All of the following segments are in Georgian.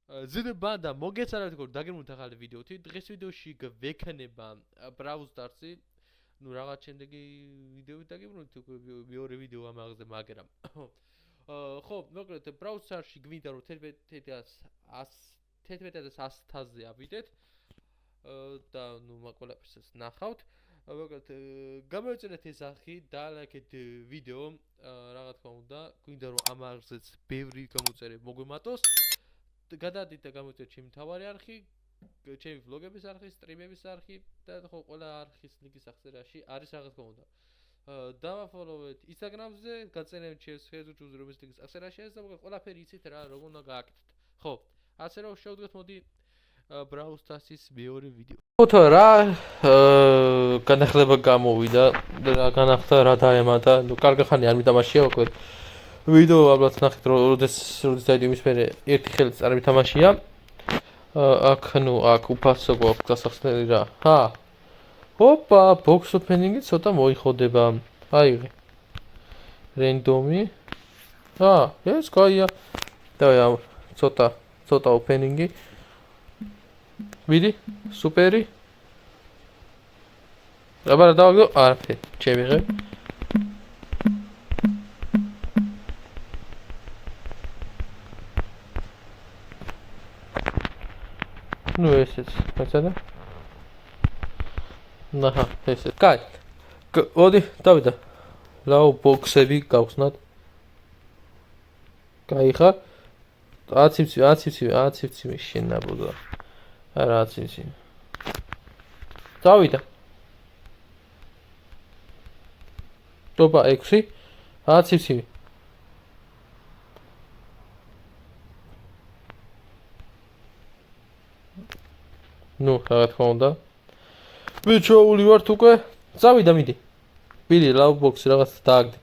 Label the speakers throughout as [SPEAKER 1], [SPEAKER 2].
[SPEAKER 1] ზედა და მოგეცადეთ როგორ დაგემოთ ახალი ვიდეოთი. დღეს ვიდეოში გვექნება Brawl Stars-ი. ნუ რაღაც შემდეგი ვიდეოები დაგემოთ უკვე მეორე ვიდეო ამაღზე, მაგრამ ხო, მოკლედ Brawl Stars-ში გვინდა რომ 11100-ზე ავიდეთ და ნუ მაგალითად ნახავთ. მოკლედ გამოიწერეთ ეს არხი და ლაიქეთ ვიდეო, რა თქმა უნდა, გვინდა რომ ამაღზეც ბევრი გამოწერე მოგვემატოს. გადადით და გამოიწერეთ ჩემი თავარი არხი, ჩემი ვლოგების არხი, სტრიმების არხი და ხო ყველა არხის ლინკი სახსერაში არის რა თქმა უნდა. დავაფოლოვეთ Instagram-ზე, გაწერეთ ჩემს Facebook-ზე, რომლის ლინკი სახსერაში არის და მოკლედ ყველაფერი იცით რა, როგორ უნდა გააკეთოთ. ხო, ასე რომ შევდგეთ მოდი Brawl Stars-ის მეორე ვიდეო. ხო რა განახლება გამოვიდა, რა განახდა, რა დაემატა, ნუ კარგი ხანი არ მითამაშია მოკლედ. ვიდეო ალბათ ნახეთ როდის დაიდი იმის მერე ერთი ხელით არ მითამაშია. აქ ნუ აქ უფასო გვაქვს დასახსნელი რა. ოპა, box opening-ი ცოტა მოიხოდება. აი რენდომი. ეს კაია. და ცოტა opening-ი. ვიდი, სუპერი. აბა რა დავაგო? არაფერი, ჩემიღე. ნუ ესეც, მეცადა. ნაჰა, ესეც. კაი. მოდი, დავიდა. ლაუ ბოქსები გავხსნათ. კაი ხარ? აცივცივი შენაბოდა. არა აცივცივი. დავიდა. ტოპა 6, აცივცივი. ნუ, რა თქმა უნდა. ვიჩოული ვართ უკვე. წავიდა მიდი. მიდი ლავ ბოქსი რაღაც დააგდე.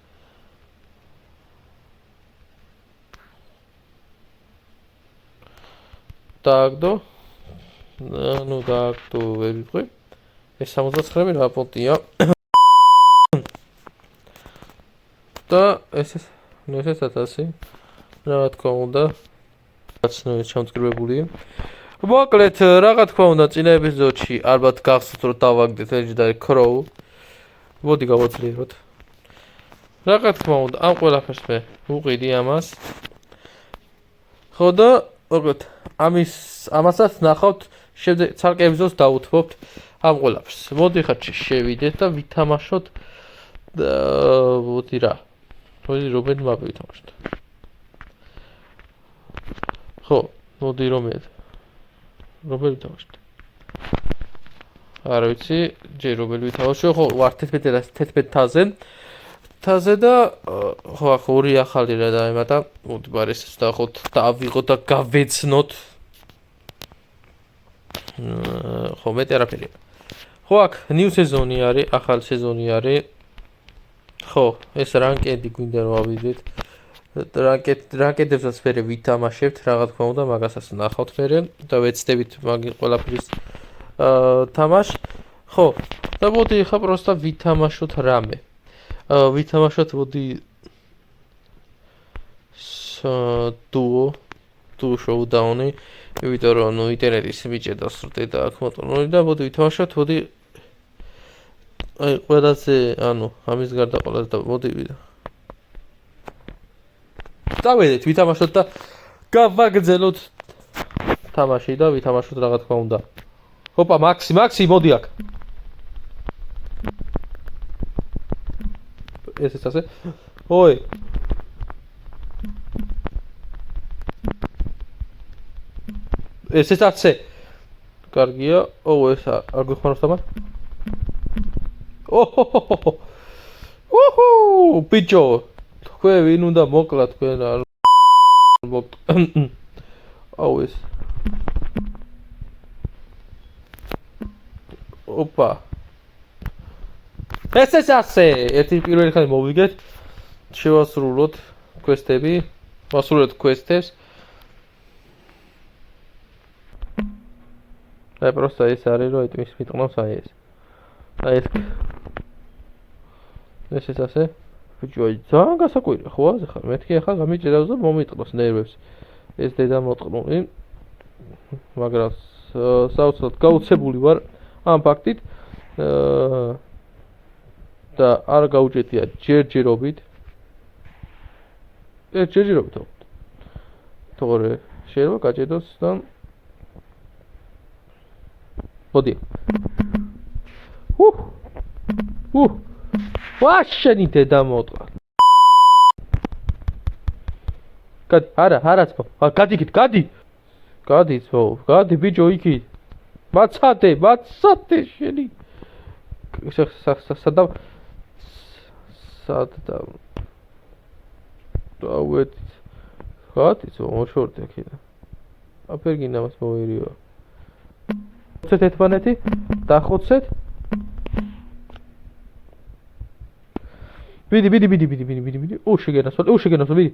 [SPEAKER 1] დააგდო. ნუ დააგდო ვერ ვიყრი. ეს 69 რა პონტია. და ესეც 1000. რა თქმა უნდა. რაც ნუ ჩამწკრივებული. მოკლედ, რა თქმა უნდა, წინა ეპიზოდში ალბათ გახსოვთ რომ დავაგდეთ Legendary Crow. მოდი გავაძლიეროთ. რა თქმა უნდა, ამ ყველაფერს მე უყიდი ამას. ხო და მოკლედ, ამასაც ნახავთ, შემდეგ ცალკე ეპიზოდს დავუთმობთ ამ ყველაფერს. მოდიხართ შევიდეთ და ვითამაშოთ მოდი რა. მოდი რომელი მაპი ვითამაშოთ. ხო, მოდი რომელი ვითამაშოთ? არ ვიცი, ჯერ რომელი ვითამაშო, ხო, ვარ 11,000-ზე. თაზე და ხო, ახ ორი ახალი რა დაემატა. მოდი ბარესს დავხოთ და ავიღოთ და გავეცნოთ. ხო, მეტი არაფერი. ხო, აქ new სეზონი არის, ახალი სეზონი არის. ხო, ეს რანკედი გვინდა რომ ავიდეთ. რანკედებსაც მერე ვითამაშებთ, რა თქმა უნდა, მაგასაც ნახავთ მერე და ვეცდებით მაგის ყველაფრის თამაშს. ხო, და მოდი ხა პროსტა ვითამაშოთ რამე. ვითამაშოთ მოდი duo showdown-ი, იმიტომ რომ ნუ ინტერნეტის მიჭედა სრუტე და აქ მოწონული და მოდი ვითამაშოთ, მოდი აი ყველაზე, ანუ ამის გარდა ყველაზე და მოდი დავედეთ ვითამაშოთ და გავაგრძელოთ თამაში და ვითამაშოთ რა თქმა უნდა. ოპა, მაქსი, მოდი აქ. ესეც ასე. ой. ესეც ასე. კარგია. ეს არ გიხმაროს თამარ? ოჰო, ბიჭო. თქვენ ვინ უნდა მოკლა თქვენ არ ეს. ოპა. ესეც ასე. ერთი პირველი ხანი მოვიგეთ. შევასრულოთ კვესტები. ვასრულოთ კვესტებს. აი პროსტა ეს არის რომ იტმის მიტყნობს აი ეს. აი ეს. ესეც ასე. ბიჭო, ძალიან გასაკვირია, ხო, ახლა მეთქი ახლა გამიჭირავს და მომიტყნოს ნერვებს. ეს დედა მოტყნული. მაგრამ საოცრად გაუცებული ვარ ამ ფაქტით და არ გაუჭედია ჯერჯერობით ჯერჯერობით თორე შეიძლება გაჭედოს და მოდი ვაშენი დედა მოტყვა გადი არა ძმო გადი ძმო გადი ბიჭო იქი მაცადე შენი სადა დავეთ გადი ძმო მოშორდი აქედან აფერგინა მას მოერიო ხოცეთ ერთმანეთი დახოცეთ ვიდი შეგენასვალი ვიდი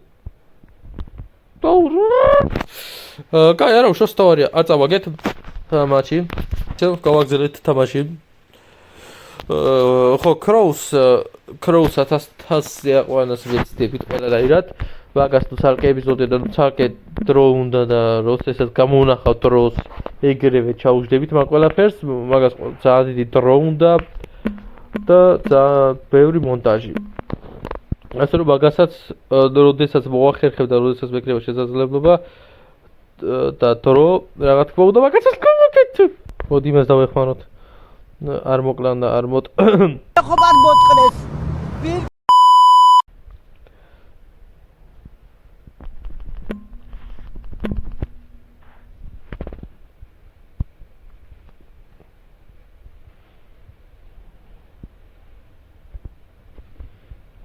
[SPEAKER 1] კაი არა უშოს თავარია არ წავაგეთ მატჩი გავაგზავნეთ თამაში ხო კროუს 1000-ზე აყვანას ვეცდებით ყველანაირად მაგას თუ ცალკე ეპიზოდიდან ცალკე დრო უნდა და როდესაც გამოვნახავთ დროს ეგრევე ჩაუждებით მაგ ყველაფერს მაგას ძალიან დიდი დრო უნდა და ძალიან ბევრი მონტაჟი ასე რომ მაგასაც როდესაც მოახერხებ და როდესაც მეკრება შესაძლებლობა და დრო რა თქმა უნდა მაგასაც გავაკეთებ მოდი იმას დავეხმაროთ არ მოკლან და არ მოთ
[SPEAKER 2] ხო არ მოტყნეს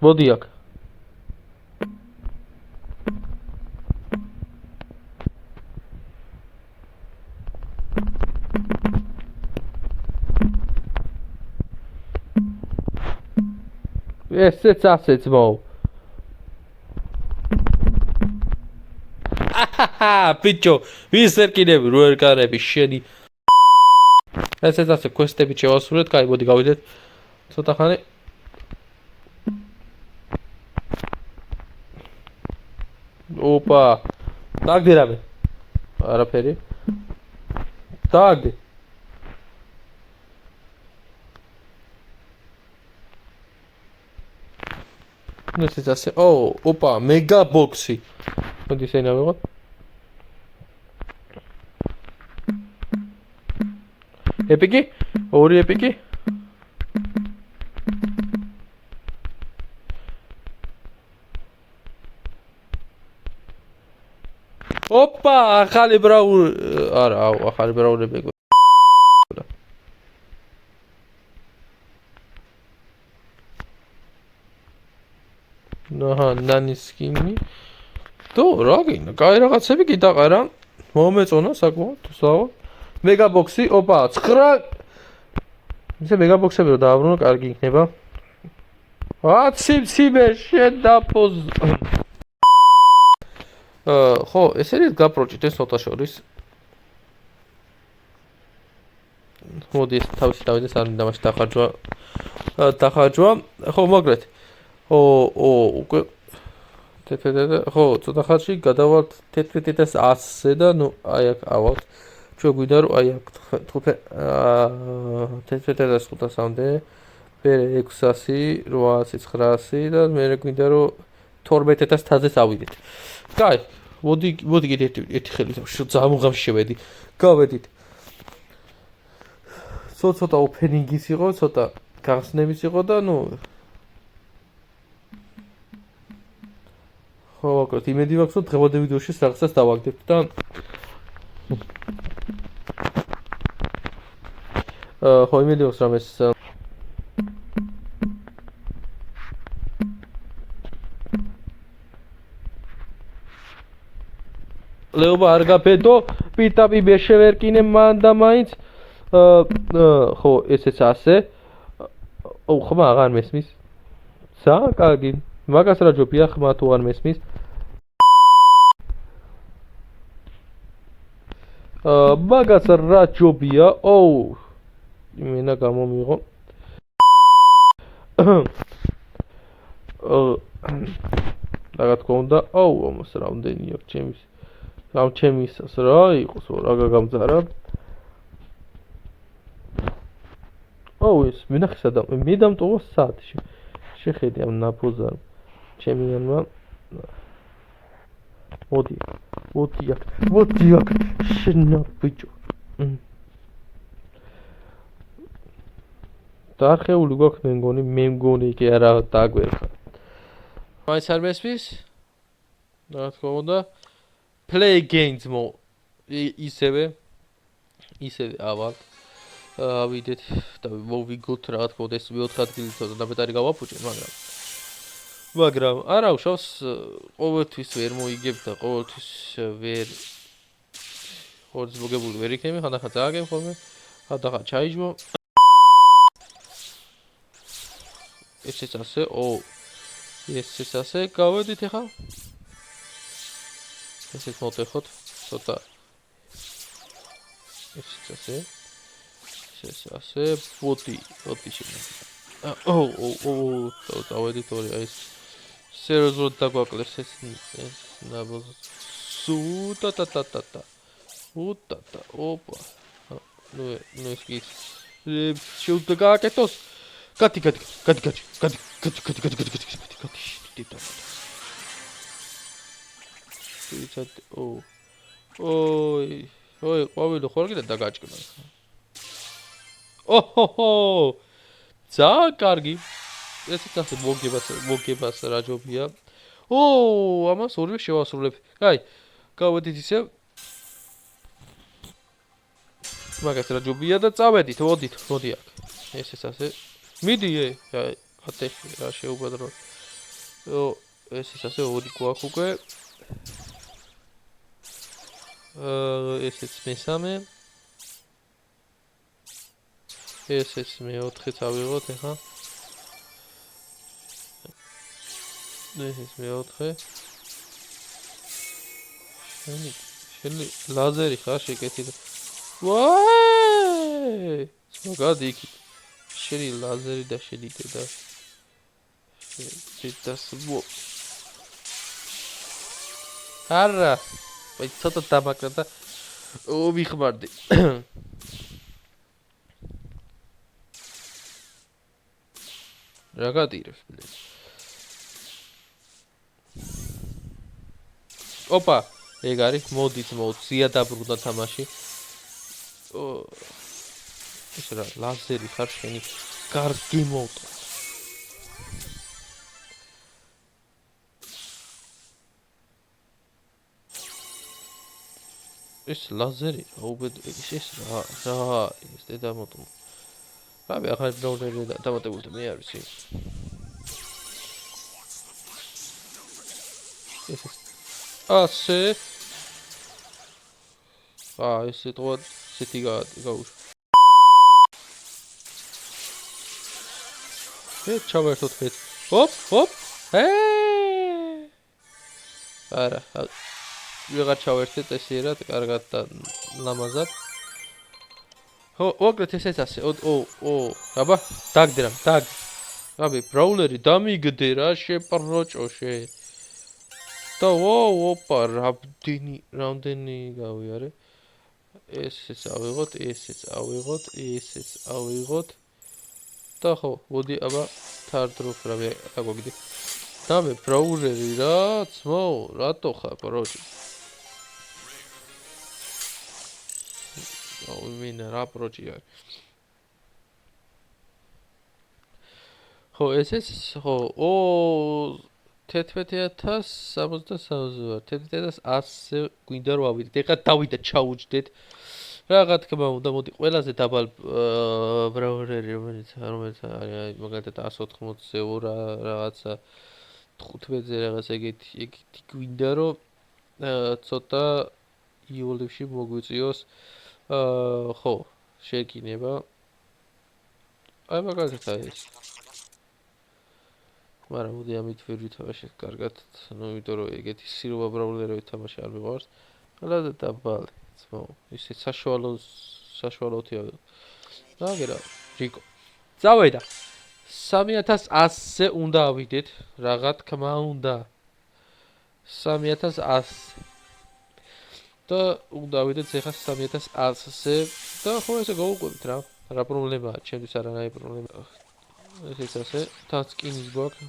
[SPEAKER 1] მოდი აქ ესეც ასე ძმო ბიჭო ვის ერკინები რო ერკანები შენი ესეც ასე კვესტები შევასრულეთ კაი მოდი გავიდეთ ცოტა ხანი ოპა დაგდი რამე არაფერი დაგდი ესეც ასე ოპა მეგა ბოქსი მოდი ისე ნავიღოთ ეპიკი ორი ეპიკი ოპა ახალი ბრაული არა ახალი ბრაულები აჰა ნანისკინი დო რა გინდა კაი რაღაცები კიდაყარა მომეწონა საკმაოდ სავო მეგაბოქსი ოპა 9 ისე მეგაბოქსები რო დააბრუნო კარგი იქნება აციბციბე შედაფოზ ხო ეს არის გაპროჭით ეს ცოტა შორის მოდი ეს თავისი დავიდეს არ მინდა მაშინ დახარჯვა ხო მოგრეთ უკვე თეთრ ხო ცოტა ხანში გადავალთ თეთრ-თეთრ 100-ზე და ნუ აი აქ ავალთ ჩვენ გვინდა რომ აი აქ თეთრ-თეთრ 500-მდე მერე 600 800 900 და მერე გვინდა რომ 12000-ს ავიდეთ კაი მოდი კიდე ერთი ხელი ზამუღამში შევედი გავედით ცოტა ოფენინგის იყო ცოტა გახსნების იყო და ნუ ხო ვაკეთებ იმედი მაქვს რომ დღევანდელ ვიდეოში რაღაცას დავაგდებთ და ხო იმედი მაქვს რომ ეს ლეობა არ გაფედო პიტაპი მე შევერკინე მან და მაინც ხო ესეც ასე ხმა აღარ მესმის სა კარგი მაგას რა ჯობია ხმა თუ არ მესმის მაგას რა ჯობია იმენა გამომიღო რა თქმა უნდა ამას რამდენი აქვს ჩემის ამ ჩემისას რა იყოს რა გაგამძარა ეს მინახე სადამ მე დამტოვა საათში შეხედე ამ ნაფოზარ ჩემიანმა მოდი აქ შენა ბიჭო დაარხეული გვაქვს მე მგონი კი არა დაგვერხა მაინც არ მესმის რა თქმა უნდა play games mo ისევე ავალ ავიდეთ და მოვიგოთ რა თქმა უნდა ეს მე-4 ადგილი ცოტა დაბეტარი გავაფუჭე მაგრამ არა უშავს ყოველთვის ვერ მოიგებ და ყოველთვის ვერ ხორცს მოგებული ვერ იქნები ხანდახან წააგებ ხოლმე ხანდახან ჩაიჯმო ესეც ასე გავედით ახლა ესეც მოვტეხოთ ცოტა ესეც ასე ბოდი შენა დავედით ორი აი ეს სერიოზულად დაგვაკლებს ეს ნაბოზ სუტატატატა ოპა ნუ ეს კი შეუძლია გააკეთოს გადი ოი ყვავილო ხარ კიდე დაგაჭკნა ოჰოჰო ძალიან კარგი ესეც ასე მოგებას რა ჯობია ამას ორივე შევასრულებ აი გავედით ისე მაგას რა ჯობია და წავედით მოდი აქ ესეც ასე მიდი აი ატეხი რა შეუბადრო ესეც ასე ორი გვაქვს უკვე ესეც მესამე ესეც მე-4-იც ავიღოთ ახლა ესეც მე-4 შენი ლაზერი ხარ შეკეთილი ვაი მოgaდი იქ შენი ლაზერი და შენი დედა შედას არა აი ცოტა დამაკრა და ვიხმარდი რა გადირებს ბლე ოპა ეგ არის მოდით მოვცია დაბრუნდა თამაში ეს რა ლაზერი ხარ შენი კარგი მოვტო ეს ლაზერი ეს რა ეს დედამოტო რავი ახლა დროუნერი დამატებული მე არ ვიცი ასე ესე თქო სეთი გაუშვა ჩავერთოთ ხეთ ჰოპ არა ვიღარ ჩავერთეთ ესიერად კარგად და ლამაზად ოღონდ ესეც ასე აბა დაგდე აბი ბრაულერი დამიგდე რა შეპროჭოშე და ოპა რამდენი გავიარე ესეც ავიღოთ და ხო მოდი აბა თარდროფ რა გოგდი დამე ბრაულერი რა ძმო რატო ხარ პროჭი ვინა რა პროჭი არის ხო ესეც ხო 11163 ვარ 11100 გვინდა რომ ავიდეთ ეხლა დავიდა ჩაუჯდეთ რა თქმა უნდა მოდი ყველაზე დაბალ ბრაულერი რომელიც არის მაგალითად 180-ზე რაღაცა 15-ზე რაღაც ეგეთი გვინდა რომ ცოტა იოლებში მოგვიწიოს ხო შეკინება აი მაგალითად ეს მაგრამ მოდი ამით ვერ ვითამაშე კარგად ну იმიტომ რომ ეგეთი სიროვა ბრაულერები თამაში არ მიყვარს ყველაზე დაბალი ძმო ისე საშუალოთი დაგერა რიკო წავედა 3100-ზე უნდა ავიდეთ რა თქმა უნდა 3100 და უნდა ავიდეთ ეხლა 3100-ზე და ხო ესე გავუყვებით რა. რა პრობლემაა, ჩემთვის არანაირი პრობლემა. ესეც ასე, თან სკინის გვაქვს.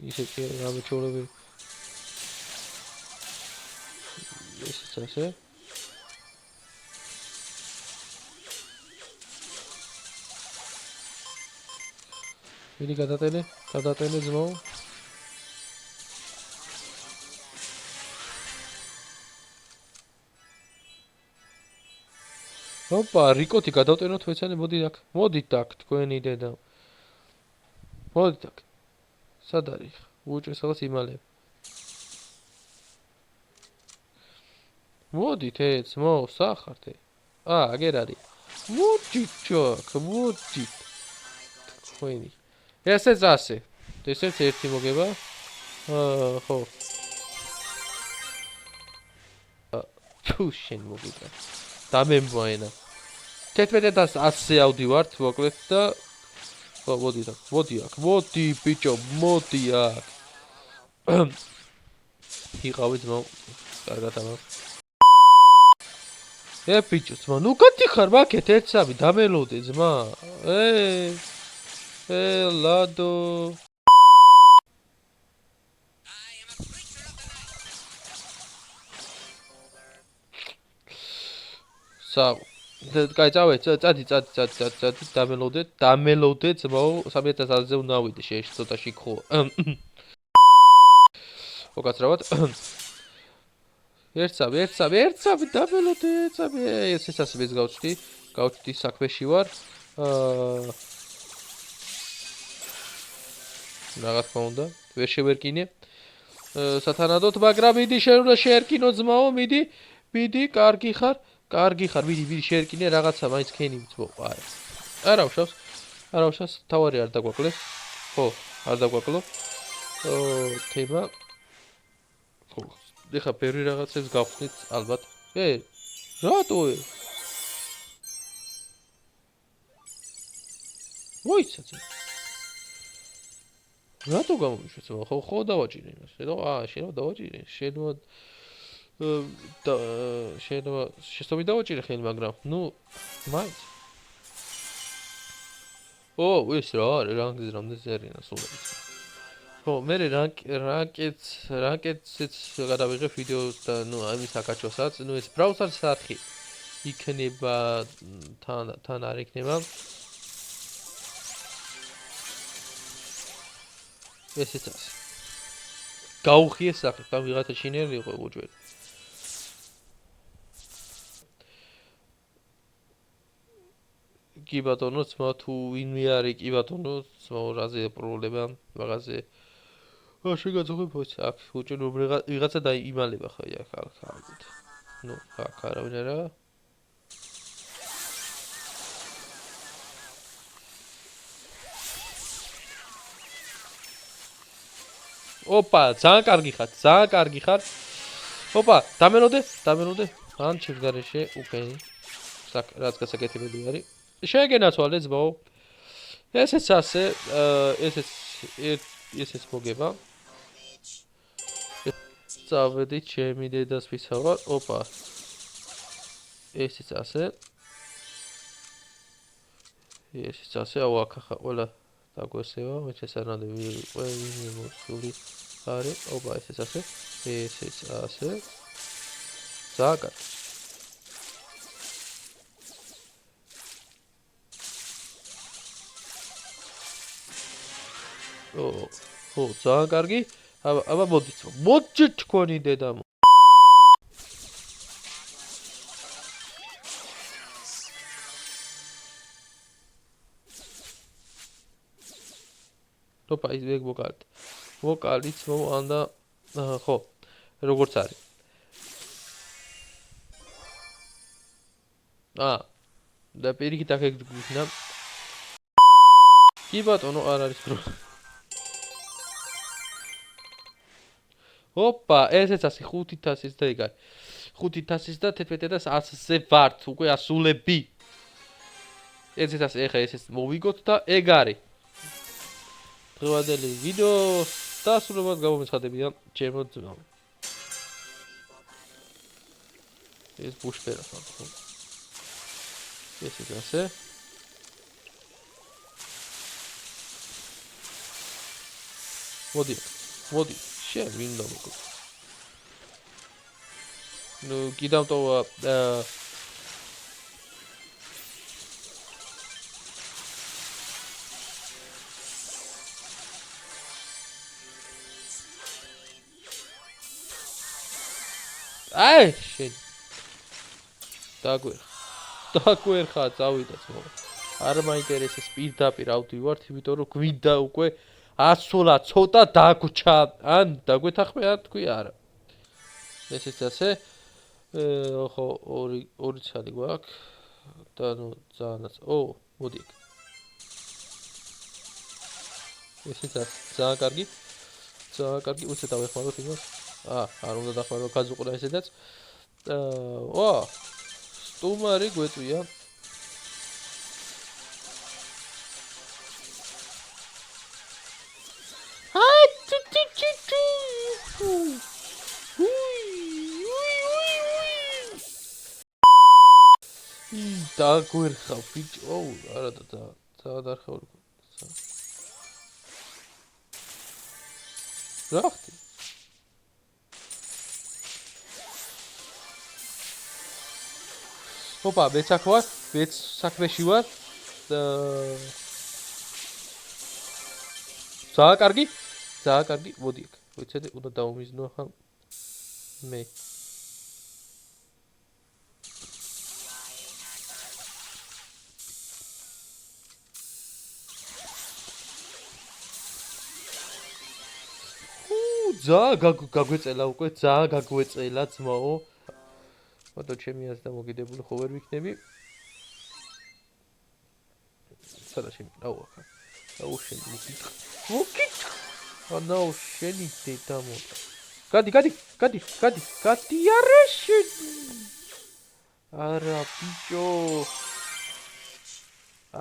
[SPEAKER 1] ისე კი რამე ჩოლები. ესეც ასე. მიდი გადატენე ძმაო. ოპა, რიკოთი გადავტენოთ ვეცანი, მოდით აქ თქვენი დედა. მოდით აქ. სად არის? უჭერს რაღაც იმალებ. მოდით ძმო, სახართე. აგერ არის. მოდით ჩაკ, მოდით. თქვენი. ესეც ასე. ესეც ერთი მოგება. ხო. თუ შენ მოგიდა. დამემბაენა. 1100-ზე ავდივართ, მოკლედ და ხო, მოდი აქ. მოდი ბიჭო, მოდი აქ. იყავი ძმო. კარგად ამა. ბიჭო, ძმა, ნუ გადიხარ მაგეთ ერთსამი დამელოდე ძმა. ლადო. კაი, წადი, დამელოდე ძმაო, 3100-ზე უნდა ავიდე, შეეშ ცოტაში ხო. მოკაცრავად. ერთსამი დამელოდე, ესეც ასე მეც გავჩდი საქმეში ვარ. რა თქმა უნდა, ვერ შევერკინე. სათანადოდ, მაგრამ მიდი შენ უნდა შეერკინო ძმაო, მიდი, კარგი ხარ, მიდი შეერკინე რაღაცა, მაინც ქენი ძმო. არა ვშავს, თავარი არ დაგვაკლეს. ხო, არ დაგვაკლო. თემა. ხო, ეხა ბევრი რაღაცებს გავხსნით ალბათ. რატო? მოიცადე. რატო გამომიშვეს? ხო დავაჭირე იმას. შენო დავაჭირე. შენო დავაჭირე ხელი, მაგრამ ნუ მაინც. ეს რა არის? რანგის რამდენზე არიან სულაც. ხო, მე რანკედზეც გადავიღე ვიდეოს და ნუ ამის აკაჩოსაც, ნუ ეს ბრაუზერის არხი იქნება თან არ იქნება. ესეც ასე. გაუხიეს სახე, და ვიღაცა შინელი იყო უჯვერი. კი ბატონო, ძმა თუ ვინმე არის, კი ბატონო, ძმა რაზე პრობლემა, მაგაზე. შეგაწუხებ ვიცი, აქ უჭირო ვიღაცა დაიმალება ხო აქ ალბათ. ნუ, აქ არავინ არა. ოპა, ძალიან კარგი ხარ. ოპა, დამელოდე. ან ჩემს გარეშე უკენი. რაც გასაკეთებელი არის. შეგენაცვალე ძმაო. ესეც ასე, ესეც მოგება. წავედი ჩემი დედას ვისავარ. ოპა. ესეც ასე. აუ აქ ახლა ყველა დაგვესევა, მე შესანადე ვინმე მოსული არის. ოპა, ესეც ასე. ძალიან კარგი. ხო, ძალიან კარგი. აბა მოდი თქვენი დედა. ოპა, ის ეგ ვოკალიც მოვანდა. ხო, როგორც არის. და პირიქით აქ ეგ გვიქნა. კი ბატონო, არ არის პრობლემა. ოპა, ესეც ასე 500-ის და ეგ არის. 500-ის და 1100-ზე ვართ, უკვე ასულები. ესეც ასე, ეხა ესეც მოვიგოთ და ეგ არის. დღევანდელი ვიდეო დასრულებად გამომეცხადებიან ჩემო ძმამ. ეს ბუშფერა ხო? ესეც ასე. მოდი, შენ ვინ დამოკო? ნუ გიდამტოვა აი შენ დაგვერხა წავიდა ძმაო არ მაინტერესებს პირდაპირ ავდივართ იმიტომ რომ გვინდა უკვე ასულა ცოტა დაგვრჩა ან დაგვეთახმე არ თქვი არა ესეც ასე ხო ორი ცალი გვაქვს და ნუ ძალიანაც მოდი ესეც ძალიან კარგი უცე დავეხმაროთ იმას არ უნდა დახმარო გაზუყრა ესედაც სტუმარი გვეწვია დაგვერხა ბიჭო არა და ძალიან არხეული რა ხდი ოპა მეც საქმეში ვარ ძალიან კარგი მოდი აქ ვიცετε უნდა დავუმიზნო ახლა მე გაგვეწელა უკვე ძალიან გაგვეწელა ძმაო მოდო ჩემი აზრით დამოკიდებული ხო ვერ ვიქნები სადა შემიყავ ახლა აუ შენ მოკითხ ანა შენი დედა მოდა გადი არა შენ არა ბიჭო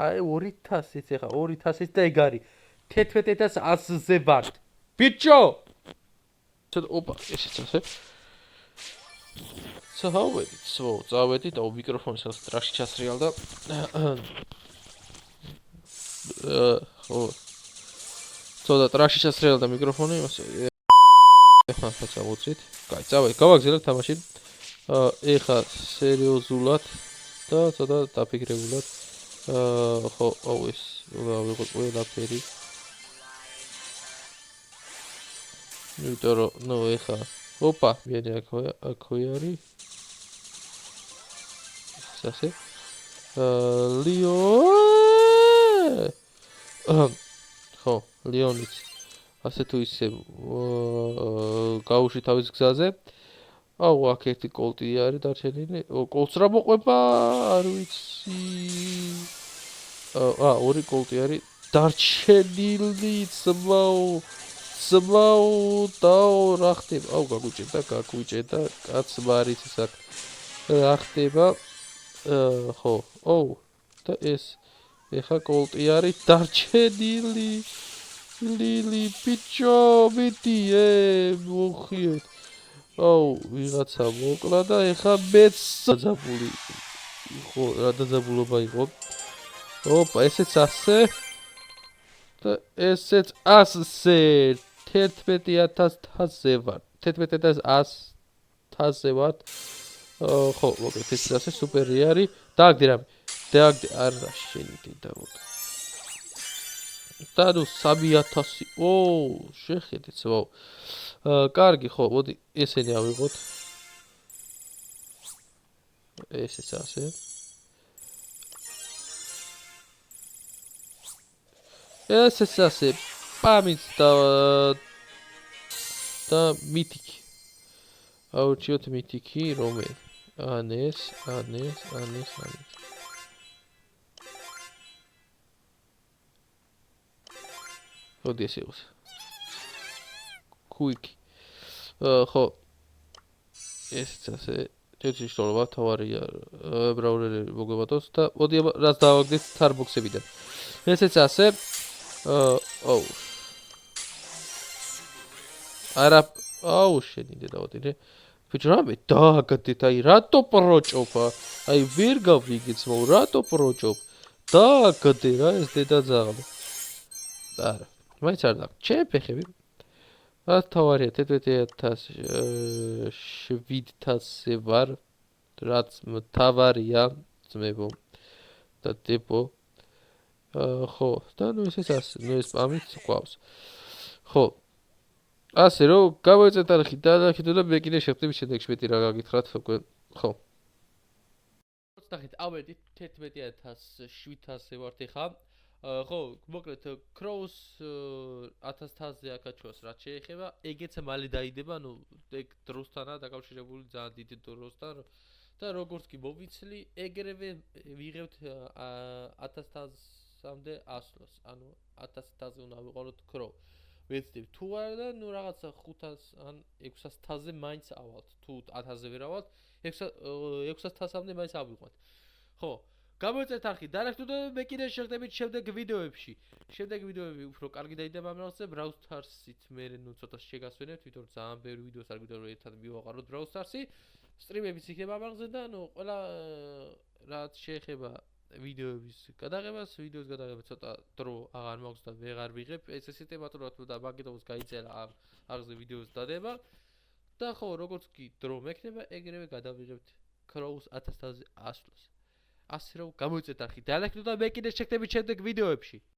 [SPEAKER 1] აი 2000-იც ეხა 2000-იც და ეგ არის 11100-ზე ვარ ბიჭო ოპა ესეც ასე წავედი და მიკროფონს ტრაში ჩასრიალ და ცოტა ტრაში ჩასრიალ და მიკროფონი ეხლა მოწით კაი წავედი გავაგზავნებ თამაში ეხლა სერიოზულად და ცოტა დაფიქრებულად ხო ეს ვიღო ყველაფერი იმიტომ რომ ნუ ეხლა ოპა მე აქვე არის ასე ხო ლეონიც ასე თუ ისე გაუში თავის გზაზე აუ აქ ერთი კოლტი არის დარჩენილი კოლტს რა მოყვება არ ვიცი ორი კოლტი არის დარჩენილი ძმაო დაო რა ხდება აუ გაგვიჭედა კაც მარიცის აქ რა ხდება ხო და ეს ეხა კოლტი არის დარჩენილი ლილი ბიჭო მიდი მოხიეთ აუ ვიღაცა მოკლა და ეხა მეც დაძაბული ხო რა დაძაბულობა იყო ოპა ესეც ასე და ესეც ასე 11000-ზე ვარ 11100-ზე ვარ ხო მოგეთ ეს ასე სუპერი არის დააგდი რამე არა შენი დედა მოდი და ნუ 3000 შეხედეთ ვაუ კარგი ხო მოდი ესენი ავიღოთ ესეც ასე ესეც ასე პამიც და მითიკი აუჩიოთ მითიკი რომელი ანეს მოდი ეს იყოს კუიკი ხო ესეც ასე შეიძლება თავარია ბრაულერი მოგებატოს და მოდი რაც დავაგდეთ სტარბოქსებიდან ესეც ასე არა აუ შენი დედავატირე ბიჭო რამე დააგდეთ აი რატო პროჭოფა აი ვერ გავიგეთ მო რატო პროჭოფ დააგდე რა ეს დედაძაღლი არა მაინც არ და ჩემ ფეხები რა თავარია 11700 ვარ რაც თავარია ძმებო და დებო ხო და ნუ ეს ასე ნუ ეს ამით ყავს ხო ასე რომ გავეწეთ არხი და კიდევ მე კიდე შევხვდები შემდეგში მეტი რა გაგითხრათ უკვე ხო ნახეთ ავედით 11700 ვართ ეხა ხო მოკლედ კროუს 1000-ზე აკაჩვას რაც შეეხება ეგეც მალე დაიდება ნუ ეგ დროსთანაა დაკავშირებული ძალიან დიდი დროსთან და როგორც კი მოვიცლი ეგრევე ვიღებთ 1000-მდე ასლოს ანუ 1000-ზე უნდა ვიყოლოთ კროუ ვეცდებ თუ არა და ნუ რაღაცა 500 ან 600-ზე მაინც ავალთ თუ 1000-ზე ვერ ავალთ 600-მდე მაინც ავიყვანთ ხო გამოიწეთ არხი დარეკტო და მე კიდე შევხვდებით შემდეგ ვიდეოებში შემდეგ ვიდეოები უფრო კარგი დაიდება ამ რაღაცზე Brawl Stars-ით მე ნუ ცოტა შეგასვენებთ ვიდრე ძალიან ბევრი ვიდეოს არ გვიდა რომ ერთად მივაყაროთ Brawl Stars-ი სტრიმებიც იქნება ამ რაღაცზე და ნუ ყველა რაც შეეხება ვიდეოების გადაღებას ვიდეოს გადაღება ცოტა დრო აღარ მაქვს და ვეღარ ვიღებ ეს სისტემატურად და მაგიტომს გაიწერა ამ აღზე ვიდეოს დადება და ხო როგორც კი დრო მექნება ეგრევე გადავიღებთ Crows 1000-ზე ასლოს ასე რომ გამოიწეთ არხი დალექნო და მე კიდე შევხვდებით შემდეგ ვიდეოებში